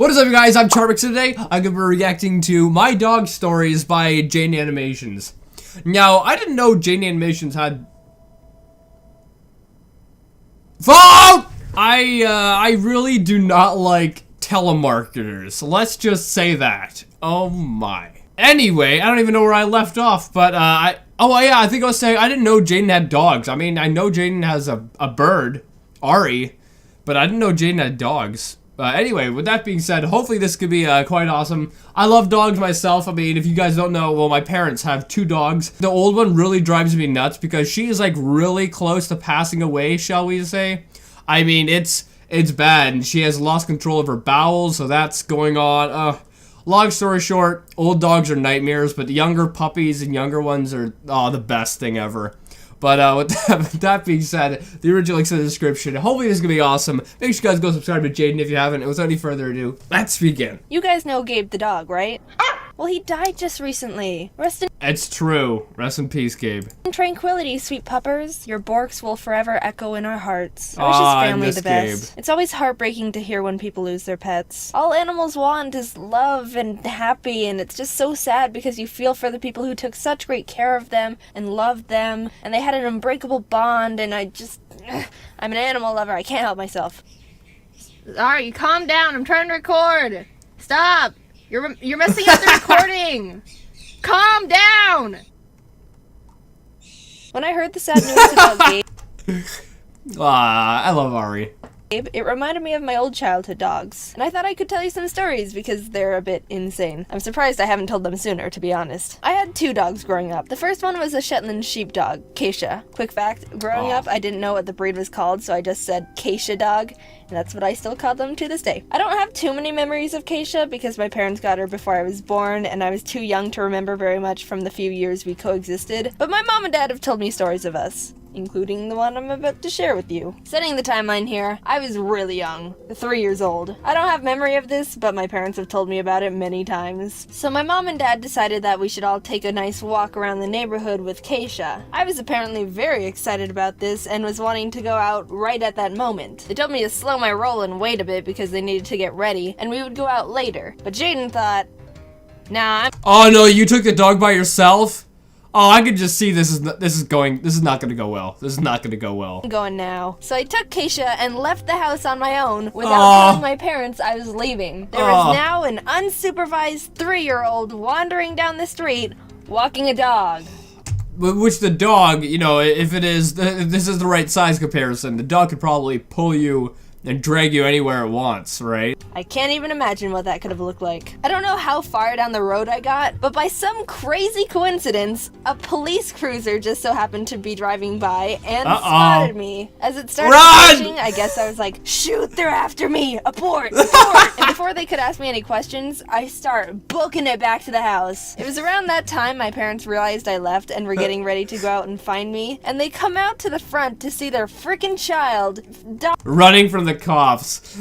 What is up, you guys? I'm Charmx, and today I'm going to be reacting to My Dog Stories by Jaden Animations. Now, I didn't know Jaden Animations had... Phone! I really do not like telemarketers. Let's just say that. Oh my. Anyway, I don't even know where I left off, but I think I was saying I didn't know Jaden had dogs. I mean, I know Jaden has a bird, Ari, but I didn't know Jaden had dogs. Anyway, with that being said, hopefully this could be quite awesome. I love dogs myself. I mean, if you guys don't know, well, my parents have 2 dogs. The old one really drives me nuts because she is like really close to passing away, shall we say. I mean, it's bad, and she has lost control of her bowels, so that's going on. Long story short, old dogs are nightmares, but the younger puppies and younger ones are the best thing ever. But with that being said, the original link's in the description. Hopefully this is going to be awesome. Make sure you guys go subscribe to Jaden if you haven't. And without any further ado, let's begin. You guys know Gabe the dog, right? Well, he died just recently. Rest in It's true. Rest in peace, Gabe. tranquility, sweet puppers. Your borks will forever echo in our hearts. I wish his family the best. Gabe. It's always heartbreaking to hear when people lose their pets. All animals want is love and happy, and it's just so sad because you feel for the people who took such great care of them and loved them, and they had an unbreakable bond, and I'm an animal lover. I can't help myself. Alright, calm down. I'm trying to record. Stop. You're messing up the recording. Calm down. When I heard the sad news about Gabe, I love Ari. it reminded me of my old childhood dogs, and I thought I could tell you some stories because they're a bit insane. I'm surprised I haven't told them sooner, to be honest. I had 2 dogs growing up. The first one was a Shetland sheepdog, Keisha. Quick fact, growing up I didn't know what the breed was called, so I just said Keisha dog, and that's what I still call them to this day. I don't have too many memories of Keisha because my parents got her before I was born, and I was too young to remember very much from the few years we coexisted, but my mom and dad have told me stories of us, including the one I'm about to share with you. Setting the timeline here, I was really young, 3 years old. I don't have memory of this, but my parents have told me about it many times. So my mom and dad decided that we should all take a nice walk around the neighborhood with Keisha. I was apparently very excited about this and was wanting to go out right at that moment. They told me to slow my roll and wait a bit because they needed to get ready, and we would go out later. But Jaden thought, nah, Oh no, you took the dog by yourself? Oh, I could just see this is not gonna go well. This is not gonna go well. I'm going now. So I took Keisha and left the house on my own without telling my parents I was leaving. There is now an unsupervised 3-year-old wandering down the street, walking a dog. Which the dog, you know, if this is the right size comparison, the dog could probably pull you and drag you anywhere it wants, right? I can't even imagine what that could have looked like. I don't know how far down the road I got, but by some crazy coincidence, a police cruiser just so happened to be driving by and spotted me. As it started approaching, I guess I was like, shoot, they're after me, abort, abort. And before they could ask me any questions, I start booking it back to the house. It was around that time my parents realized I left and were getting ready to go out and find me, and they come out to the front to see their freaking child running from the cops.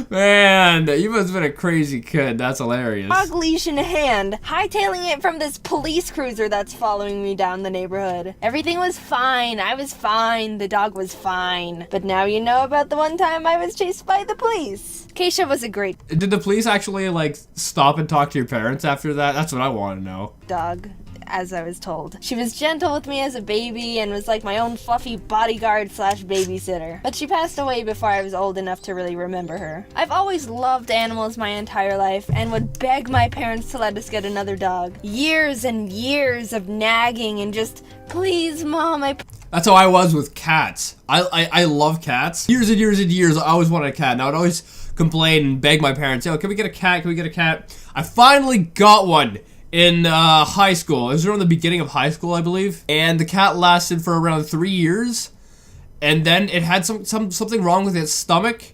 Man, you must have been a crazy kid. That's hilarious. Dog leash in hand, hightailing it from this police cruiser that's following me down the neighborhood. Everything was fine. I was fine. The dog was fine. But now you know about the one time I was chased by the police. Keisha was a great Did the police actually, like, stop and talk to your parents after that? That's what I want to know. dog, as I was told. She was gentle with me as a baby and was like my own fluffy bodyguard slash babysitter. But she passed away before I was old enough to really remember her. I've always loved animals my entire life and would beg my parents to let us get another dog. Years and years of nagging and just, please mom, That's how I was with cats. I love cats. Years and years and years, I always wanted a cat. And I would always complain and beg my parents, yo, can we get a cat? Can we get a cat? I finally got one in high school. It was around the beginning of high school, I believe. And the cat lasted for around 3 years. And then it had something wrong with its stomach.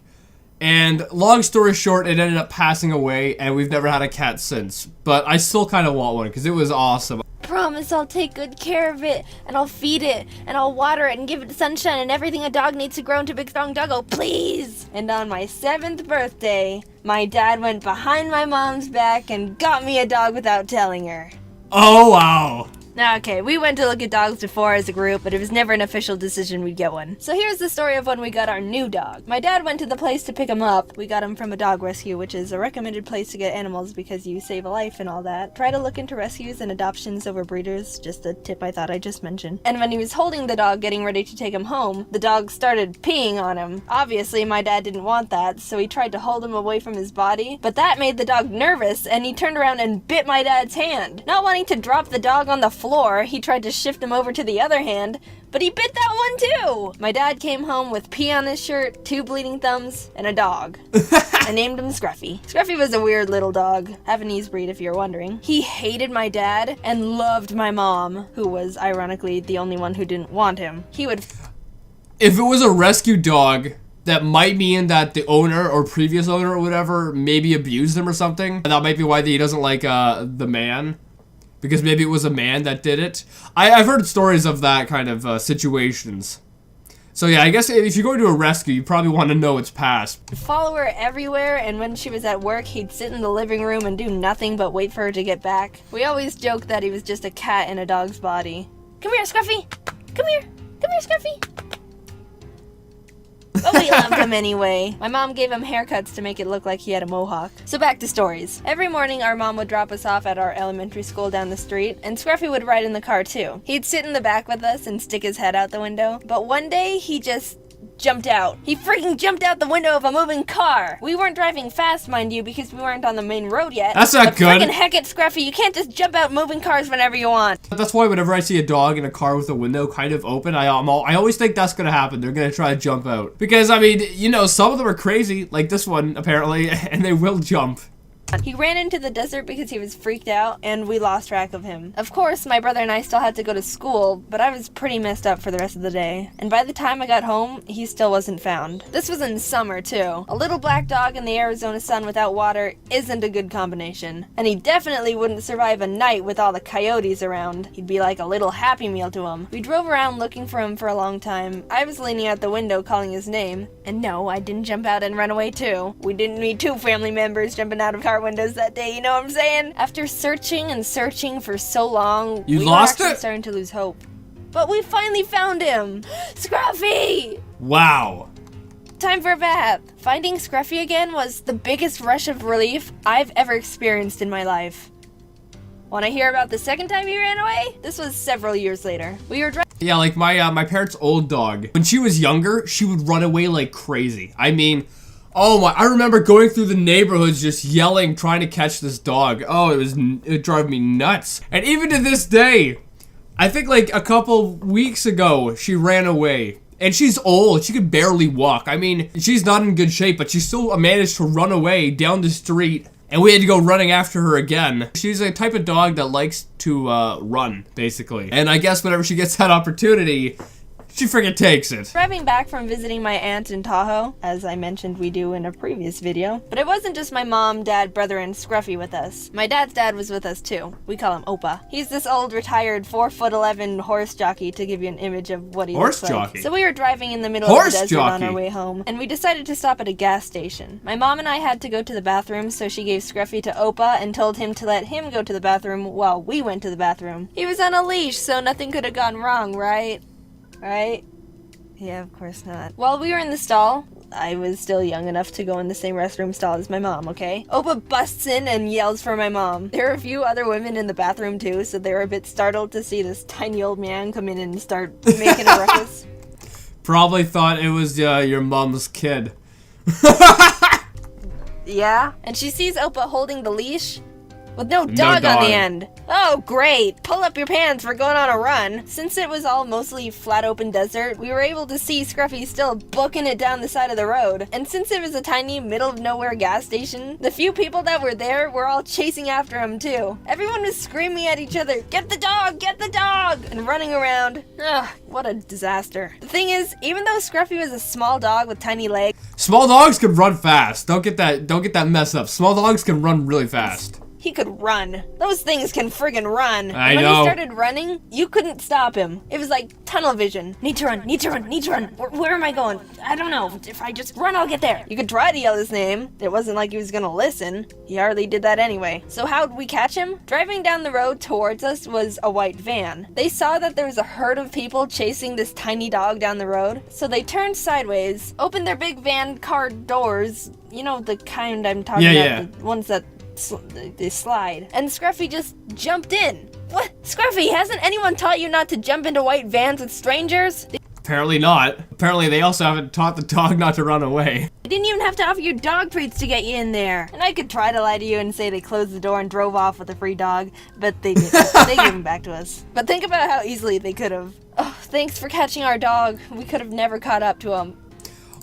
And long story short, it ended up passing away. And we've never had a cat since. But I still kind of want one because it was awesome. promise I'll take good care of it, and I'll feed it, and I'll water it, and give it sunshine, and everything a dog needs to grow into a big strong doggo, please! And on my 7th birthday, my dad went behind my mom's back and got me a dog without telling her. Oh, wow. Okay, we went to look at dogs before as a group, but it was never an official decision we'd get one. So here's the story of when we got our new dog. My dad went to the place to pick him up. We got him from a dog rescue, which is a recommended place to get animals because you save a life and all that. Try to look into rescues and adoptions over breeders, just a tip I thought I'd just mention. And when he was holding the dog, getting ready to take him home, the dog started peeing on him. Obviously, my dad didn't want that, so he tried to hold him away from his body, but that made the dog nervous, and he turned around and bit my dad's hand. Not wanting to drop the dog on the floor, he tried to shift him over to the other hand, but he bit that one too! My dad came home with pee on his shirt, 2 bleeding thumbs, and a dog. I named him Scruffy. Scruffy was a weird little dog, Havanese breed if you're wondering. He hated my dad and loved my mom, who was ironically the only one who didn't want him. He would... If it was a rescue dog, that might mean that the owner or previous owner or whatever maybe abused him or something. That might be why he doesn't like the man. Because maybe it was a man that did it. I've heard stories of that kind of situations. So yeah, I guess if you're going to a rescue, you probably want to know its past. Follow her everywhere, and when she was at work, he'd sit in the living room and do nothing but wait for her to get back. We always joked that he was just a cat in a dog's body. Come here, Scruffy! Come here! Come here, Scruffy! But we loved him anyway. My mom gave him haircuts to make it look like he had a mohawk. So back to stories. Every morning our mom would drop us off at our elementary school down the street, and Scruffy would ride in the car too. He'd sit in the back with us and stick his head out the window, but one day he just jumped out. He freaking jumped out the window of a moving car. We weren't driving fast, mind you, because we weren't on the main road yet. That's not good. Freaking heck it, Scruffy, you can't just jump out moving cars whenever you want. That's why whenever I see a dog in a car with a window kind of open, I always think that's gonna happen. They're gonna try to jump out. Because, I mean, you know, some of them are crazy, like this one, apparently, and they will jump. He ran into the desert because he was freaked out, and we lost track of him. Of course, my brother and I still had to go to school, but I was pretty messed up for the rest of the day. And by the time I got home, he still wasn't found. This was in summer, too. A little black dog in the Arizona sun without water isn't a good combination. And he definitely wouldn't survive a night with all the coyotes around. He'd be like a little Happy Meal to him. We drove around looking for him for a long time. I was leaning out the window calling his name. And no, I didn't jump out and run away, too. We didn't need 2 family members jumping out of car windows that day, you know what I'm saying? After searching and searching for so long, we were actually starting to lose hope. But we finally found him! Scruffy! Wow. Time for a bath. Finding Scruffy again was the biggest rush of relief I've ever experienced in my life. Want to hear about the second time he ran away? This was several years later. We were driving. Yeah, like my parents' old dog. When she was younger, she would run away like crazy. I mean, oh my, I remember going through the neighborhoods just yelling, trying to catch this dog. Oh, it drove me nuts. And even to this day, I think like a couple weeks ago, she ran away. And she's old, she could barely walk. I mean, she's not in good shape, but she still managed to run away down the street. And we had to go running after her again. She's a type of dog that likes to run, basically. And I guess whenever she gets that opportunity, she freaking takes it. Driving back from visiting my aunt in Tahoe, as I mentioned we do in a previous video. But it wasn't just my mom, dad, brother, and Scruffy with us. My dad's dad was with us too. We call him Opa. He's this old retired 4'11" horse jockey to give you an image of what he looks like. Horse jockey? So we were driving in the middle of the desert on our way home, and we decided to stop at a gas station. My mom and I had to go to the bathroom, so she gave Scruffy to Opa and told him to let him go to the bathroom while we went to the bathroom. He was on a leash, so nothing could have gone wrong, right? Right? Yeah, of course not. While we were in the stall, I was still young enough to go in the same restroom stall as my mom, okay? Opa busts in and yells for my mom. There were a few other women in the bathroom too, so they were a bit startled to see this tiny old man come in and start making a ruckus. Probably thought it was your mom's kid. Yeah? And she sees Opa holding the leash with no dog on the end. Oh, great. Pull up your pants, we're going on a run. Since it was all mostly flat open desert, we were able to see Scruffy still booking it down the side of the road. And since it was a tiny middle of nowhere gas station, the few people that were there were all chasing after him too. Everyone was screaming at each other, "Get the dog! Get the dog!" and running around. Ugh, what a disaster. The thing is, even though Scruffy was a small dog with tiny legs, small dogs can run fast. Don't get that messed up. Small dogs can run really fast. He could run. Those things can friggin' run. I And when know. he started running, you couldn't stop him. It was like tunnel vision. Need to run, need to run, need to run. Where am I going? I don't know. If I just run, I'll get there. You could try to yell his name. It wasn't like he was gonna listen. He hardly did that anyway. So how'd we catch him? Driving down the road towards us was a white van. They saw that there was a herd of people chasing this tiny dog down the road. So they turned sideways, opened their big van car doors. You know the kind I'm talking about. Yeah. The ones that they slide. And Scruffy just jumped in. What? Scruffy, hasn't anyone taught you not to jump into white vans with strangers? Apparently not. Apparently they also haven't taught the dog not to run away. They didn't even have to offer you dog treats to get you in there. And I could try to lie to you and say they closed the door and drove off with a free dog, but they didn't. They gave him back to us. But think about how easily they could have. Oh, thanks for catching our dog. We could have never caught up to him.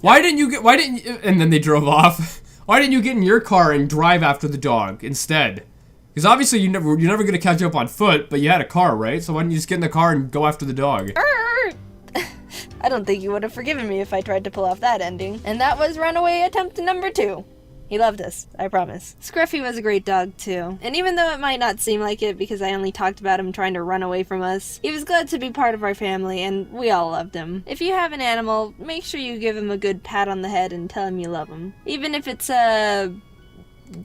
Why didn't you, and then they drove off. Why didn't you get in your car and drive after the dog instead? Because obviously you're never gonna catch up on foot, but you had a car, right? So why didn't you just get in the car and go after the dog? I don't think you would have forgiven me if I tried to pull off that ending. And that was runaway attempt number 2. He loved us, I promise. Scruffy was a great dog, too. And even though it might not seem like it because I only talked about him trying to run away from us, he was glad to be part of our family, and we all loved him. If you have an animal, make sure you give him a good pat on the head and tell him you love him. Even if it's a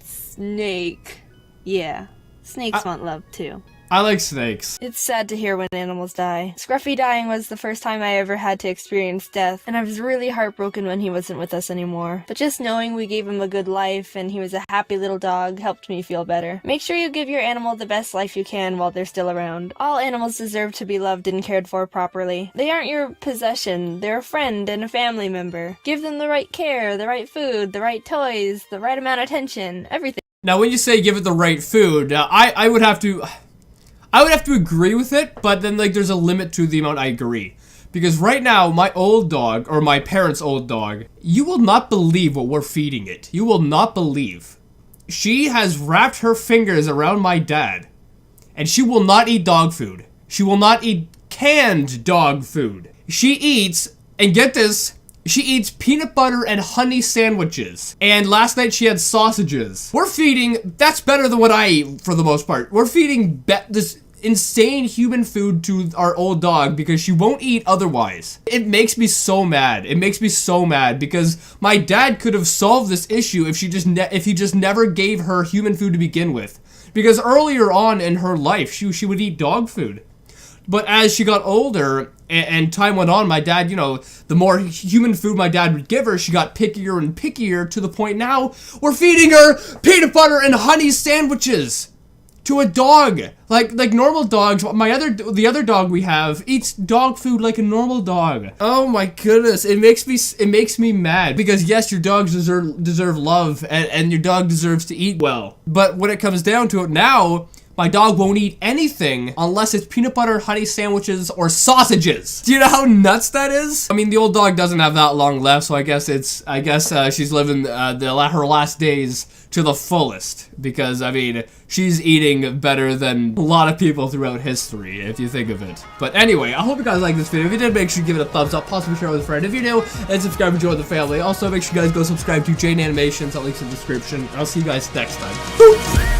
snake. Yeah, snakes want love, too. I like snakes. It's sad to hear when animals die. Scruffy dying was the first time I ever had to experience death, and I was really heartbroken when he wasn't with us anymore. But just knowing we gave him a good life and he was a happy little dog helped me feel better. Make sure you give your animal the best life you can while they're still around. All animals deserve to be loved and cared for properly. They aren't your possession, they're a friend and a family member. Give them the right care, the right food, the right toys, the right amount of attention, everything. Now when you say give it the right food, I would have to agree with it, but then like there's a limit to the amount I agree. Because right now, my old dog, or my parents' old dog, you will not believe what we're feeding it. You will not believe. She has wrapped her fingers around my dad, and she will not eat dog food. She will not eat canned dog food. She eats, and get this, she eats peanut butter and honey sandwiches. And last night she had sausages. We're feeding, that's better than what I eat for the most part. We're feeding this insane human food to our old dog because she won't eat otherwise. It makes me so mad. It makes me so mad because my dad could have solved this issue if he just never gave her human food to begin with. Because earlier on in her life, she would eat dog food. But as she got older and time went on, my dad, you know, the more human food my dad would give her, she got pickier and pickier to the point now we're feeding her peanut butter and honey sandwiches to a dog. Like normal dogs. The other dog we have eats dog food like a normal dog. Oh my goodness, it makes me mad because yes, your dogs deserve love and your dog deserves to eat well. But when it comes down to it now, my dog won't eat anything unless it's peanut butter, honey sandwiches, or sausages. Do you know how nuts that is? I mean, the old dog doesn't have that long left, so I guess she's living her last days to the fullest. Because, I mean, she's eating better than a lot of people throughout history, if you think of it. But anyway, I hope you guys liked this video. If you did, make sure you give it a thumbs up, possibly share it with a friend if you're new, and subscribe and join the family. Also, make sure you guys go subscribe to Jane Animations, that link's in the description. I'll see you guys next time. Boop.